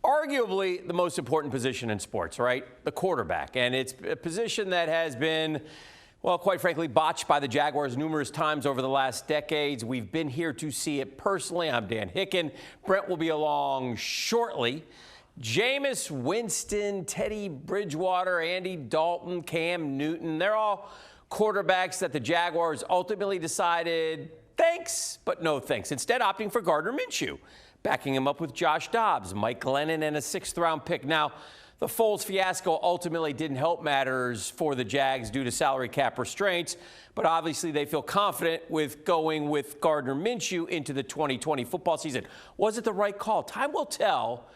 arguably the most important position in sports, right? The quarterback. And it's a position that has been, well, quite frankly, botched by the Jaguars numerous times over the last decades. We've been here to see it personally. I'm Dan Hicken. Brent will be along shortly. Jameis Winston, Teddy Bridgewater, Andy Dalton, Cam Newton, they're all quarterbacks that the Jaguars ultimately decided, thanks, but no thanks. Instead, opting for Gardner Minshew, backing him up with Josh Dobbs, Mike Glennon, and a 6th-round pick. Now, the Foles fiasco ultimately didn't help matters for the Jags due to salary cap restraints, but obviously they feel confident with going with Gardner Minshew into the 2020 football season. Was it the right call? Time will tell.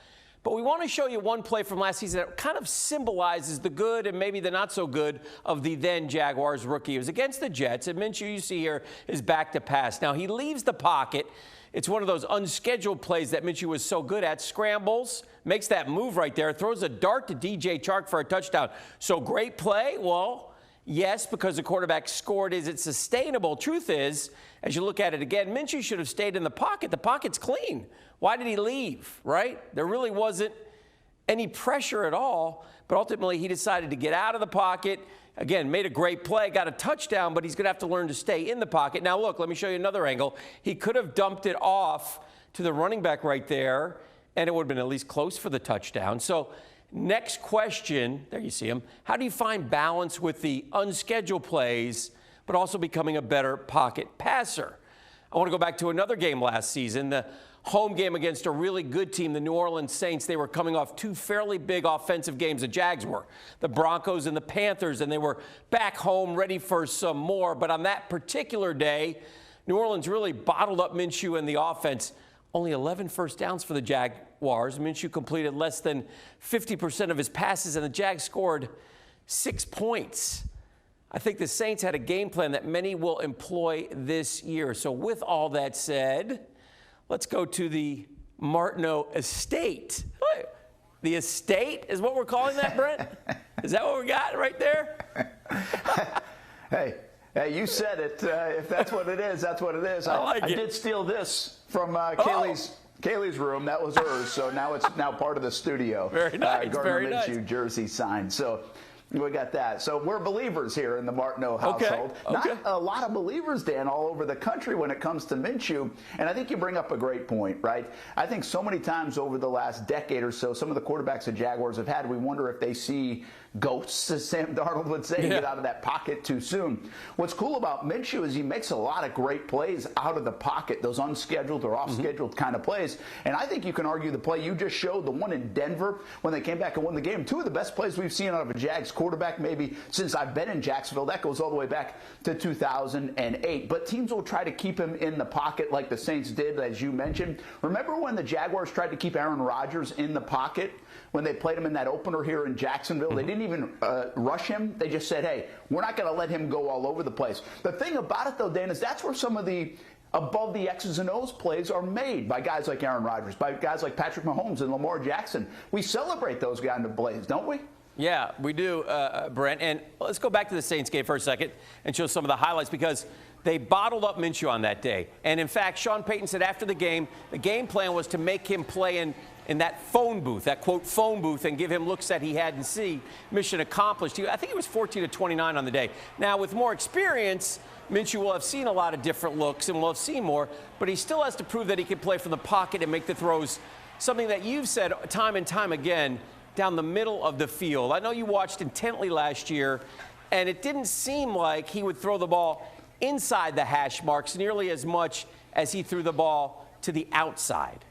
But we want to show you one play from last season that kind of symbolizes the good and maybe the not so good of the then Jaguars rookie. It was against the Jets, and Minshew, you see here, is back to pass. Now, he leaves the pocket. It's one of those unscheduled plays that Minshew was so good at. Scrambles, makes that move right there, throws a dart to DJ Chark for a touchdown. So great play? Well, yes, because the quarterback scored. Is it sustainable? Truth is, as you look at it again, Minshew should have stayed in the pocket. The pocket's clean. Why did he leave, right? There really wasn't any pressure at all, but ultimately he decided to get out of the pocket. Again, made a great play, got a touchdown, but he's going to have to learn to stay in the pocket. Now, look, let me show you another angle. He could have dumped it off to the running back right there, and it would have been at least close for the touchdown. So next question, there you see him. How do you find balance with the unscheduled plays, but also becoming a better pocket passer? I want to go back to another game last season, the home game against a really good team, the New Orleans Saints. They were coming off 2 fairly big offensive games. The Jags were, the Broncos and the Panthers, and they were back home ready for some more. But on that particular day, New Orleans really bottled up Minshew and the offense. Only 11 first downs for the Jaguars. Minshew completed less than 50% of his passes, and the Jags scored 6 points. I think the Saints had a game plan that many will employ this year. So with all that said, let's go to the Martineau estate. The estate is what we're calling that, Brent? Is that what we got right there? Hey, you said it. If that's what it is, that's what it is. I did steal this from Kaylee's room. That was hers, so now it's part of the studio. Very nice. Gardner Very Minshew nice. Jersey signed. So we got that. So we're believers here in the Martineau household. Okay. Not a lot of believers, Dan, all over the country when it comes to Minshew. And I think you bring up a great point, right? I think so many times over the last decade or so, some of the quarterbacks the Jaguars have had, we wonder if they see ghosts, as Sam Darnold would say, get out of that pocket too soon. What's cool about Minshew is he makes a lot of great plays out of the pocket, those unscheduled or off-scheduled kind of plays. And I think you can argue the play you just showed, the one in Denver when they came back and won the game, 2 of the best plays we've seen out of a Jags quarterback maybe since I've been in Jacksonville. That goes all the way back to 2008. But teams will try to keep him in the pocket like the Saints did, as you mentioned. Remember when the Jaguars tried to keep Aaron Rodgers in the pocket when they played him in that opener here in Jacksonville? They didn't even rush him. They just said, hey, we're not going to let him go all over the place. The thing about it, though, Dan, is that's where some of the above the X's and O's plays are made by guys like Aaron Rodgers, by guys like Patrick Mahomes and Lamar Jackson. We celebrate those guys in the plays, don't we? Yeah, we do, Brent. And let's go back to the Saints game for a second and show some of the highlights, because they bottled up Minshew on that day. And, in fact, Sean Payton said after the game plan was to make him play in that phone booth, that, quote, phone booth, and give him looks that he hadn't seen. Mission accomplished. I think it was 14-29 on the day. Now, with more experience, Minshew will have seen a lot of different looks and will have seen more, but he still has to prove that he can play from the pocket and make the throws, something that you've said time and time again, down the middle of the field. I know you watched intently last year, and it didn't seem like he would throw the ball inside the hash marks nearly as much as he threw the ball to the outside.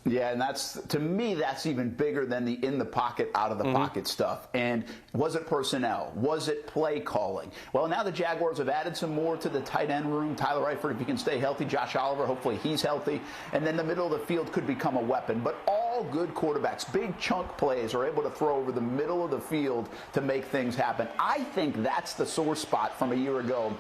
Yeah, and that's, to me, that's even bigger than the in the pocket, out of the pocket stuff. And was it personnel? Was it play calling? Well, now the Jaguars have added some more to the tight end room. Tyler Eifert, if he can stay healthy. Josh Oliver, hopefully he's healthy. And then the middle of the field could become a weapon. But all all good quarterbacks, big chunk plays, are able to throw over the middle of the field to make things happen. I think that's the sore spot from a year ago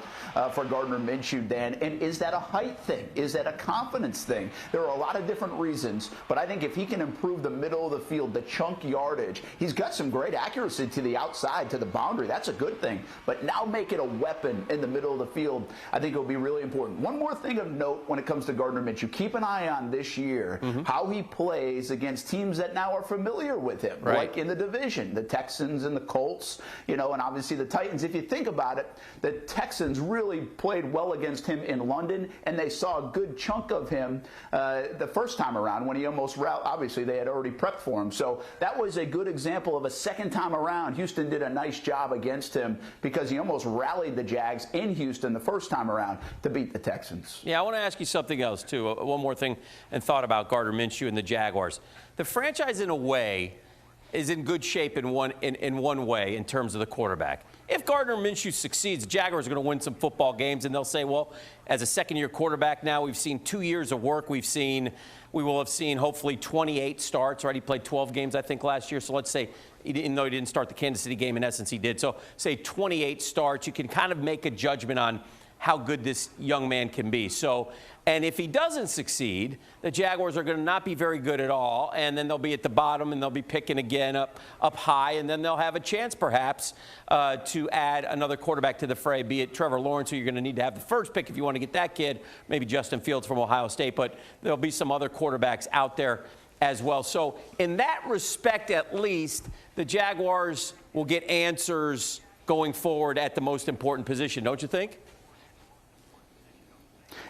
for Gardner Minshew, Dan. And is that a height thing? Is that a confidence thing? There are a lot of different reasons, but I think if he can improve the middle of the field, the chunk yardage, he's got some great accuracy to the outside, to the boundary. That's a good thing. But now make it a weapon in the middle of the field, I think it'll be really important. One more thing of note when it comes to Gardner Minshew, keep an eye on this year how he plays against teams that now are familiar with him, like in the division, the Texans and the Colts, and obviously the Titans. If you think about it, the Texans really played well against him in London, and they saw a good chunk of him the first time around when he almost obviously they had already prepped for him. So that was a good example of a second time around. Houston did a nice job against him because he almost rallied the Jags in Houston the first time around to beat the Texans. Yeah, I want to ask you something else, too. One more thing and thought about Gardner Minshew and the Jaguars. The franchise, in a way, is in good shape in one way in terms of the quarterback. If Gardner Minshew succeeds, the Jaguars are going to win some football games, and they'll say, well, as a second-year quarterback now, we've seen 2 years of work. We will have seen, hopefully, 28 starts, right? He played 12 games, I think, last year. So let's say, even though he didn't start the Kansas City game, in essence, he did. So say 28 starts. You can kind of make a judgment on how good this young man can be. So, and if he doesn't succeed, the Jaguars are going to not be very good at all, and then they'll be at the bottom, and they'll be picking again up high, and then they'll have a chance, perhaps, to add another quarterback to the fray, be it Trevor Lawrence, who you're going to need to have the first pick if you want to get that kid, maybe Justin Fields from Ohio State, but there'll be some other quarterbacks out there as well. So in that respect, at least, the Jaguars will get answers going forward at the most important position, don't you think?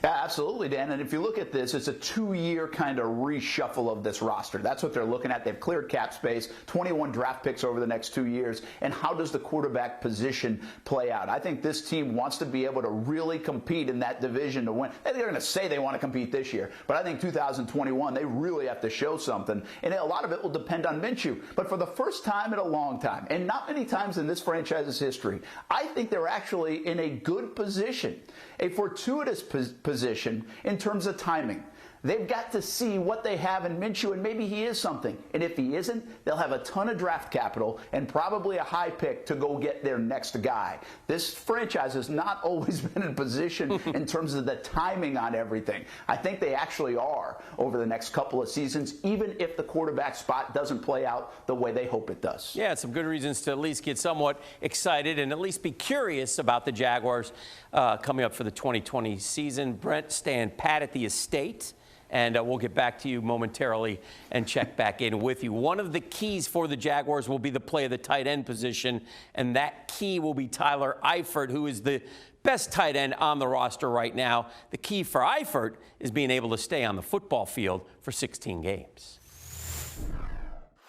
Yeah, absolutely, Dan. And if you look at this, it's a 2-year kind of reshuffle of this roster. That's what they're looking at. They've cleared cap space, 21 draft picks over the next 2 years. And how does the quarterback position play out? I think this team wants to be able to really compete in that division to win. They're going to say they want to compete this year, but I think 2021, they really have to show something. And a lot of it will depend on Minshew. But for the first time in a long time, and not many times in this franchise's history, I think they're actually in a good position, a fortuitous position in terms of timing. They've got to see what they have in Minshew, and maybe he is something. And if he isn't, they'll have a ton of draft capital and probably a high pick to go get their next guy. This franchise has not always been in position in terms of the timing on everything. I think they actually are over the next couple of seasons, even if the quarterback spot doesn't play out the way they hope it does. Yeah, some good reasons to at least get somewhat excited and at least be curious about the Jaguars coming up for the 2020 season. Brent, stand pat at the estate. And we'll get back to you momentarily and check back in with you. One of the keys for the Jaguars will be the play of the tight end position, and that key will be Tyler Eifert, who is the best tight end on the roster right now. The key for Eifert is being able to stay on the football field for 16 games.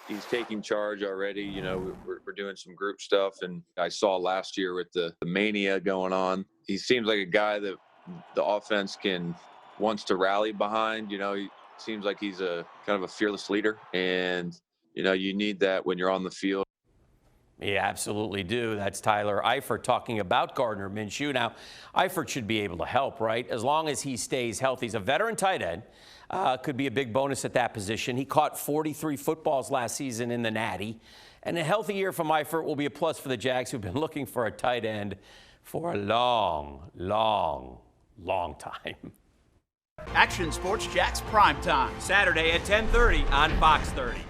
He's taking charge already. We're doing some group stuff, and I saw last year with the mania going on. He seems like a guy that the offense wants to rally behind. He seems like he's a kind of a fearless leader, and you need that when you're on the field. You absolutely do. That's Tyler Eifert talking about Gardner Minshew. Now, Eifert should be able to help, right? As long as he stays healthy. He's a veteran tight end. Could be a big bonus at that position. He caught 43 footballs last season in the Natty. And a healthy year from Eifert will be a plus for the Jags, who've been looking for a tight end for a long time. Action Sports Jax Primetime, Saturday at 10:30 on Fox 30.